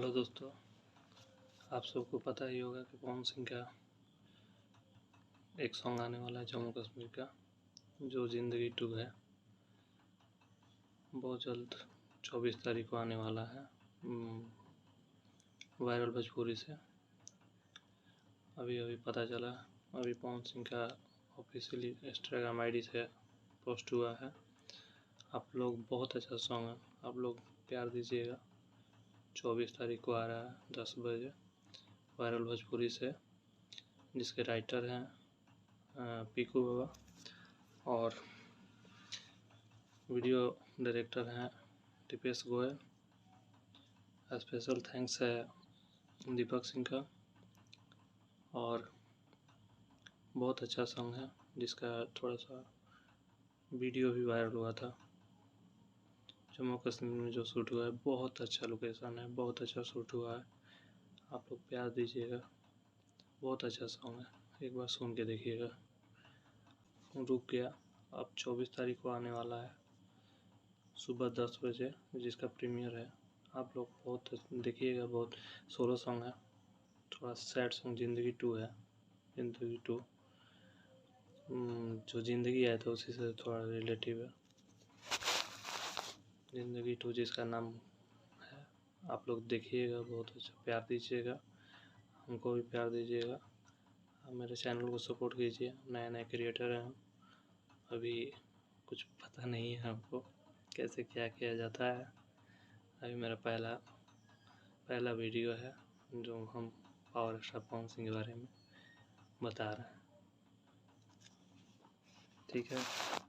Hello दोस्तों, आप सबको पता ही होगा कि पवन सिंह का एक सॉन्ग आने वाला है जम्मू कश्मीर का, जो ज़िंदगी 2 है। बहुत जल्द 24 तारीख को आने वाला है वायरल भोजपुरी से। अभी पता चला, अभी पवन सिंह का ऑफिशियली इंस्टाग्राम आईडी से पोस्ट हुआ है। आप लोग, बहुत अच्छा सॉन्ग है, आप लोग प्यार दीजिएगा। 24 तारीख को आ रहा है 10 बजे वायरल भोजपुरी से, जिसके राइटर हैं पीकू बाबा और वीडियो डायरेक्टर हैं दीपेश गोयल। स्पेशल थैंक्स है दीपक सिंह का। और बहुत अच्छा सॉन्ग है, जिसका थोड़ा सा वीडियो भी वायरल हुआ था। जम्मू कश्मीर में जो शूट हुआ है, बहुत अच्छा लोकेशन है, बहुत अच्छा शूट हुआ है। आप लोग प्यार दीजिएगा, बहुत अच्छा सॉन्ग है, एक बार सुन के देखिएगा। रुक गया अब 24 तारीख को आने वाला है सुबह 10 बजे, जिसका प्रीमियर है। आप लोग बहुत देखिएगा। बहुत सोलो सॉन्ग है, थोड़ा सैड सॉन्ग ज़िंदगी 2 है। ज़िंदगी 2 जो ज़िंदगी है तो उसी से थोड़ा रिलेटिव है। ज़िंदगी 2 जिसका नाम है, आप लोग देखिएगा, बहुत अच्छा प्यार दीजिएगा, हमको भी प्यार दीजिएगा। आप मेरे चैनल को सपोर्ट कीजिए। नए क्रिएटर हैं हम, अभी कुछ पता नहीं है हमको कैसे क्या किया जाता है। अभी मेरा पहला वीडियो है जो हम पावर स्टार पवन सिंह के बारे में बता रहे हैं। ठीक है।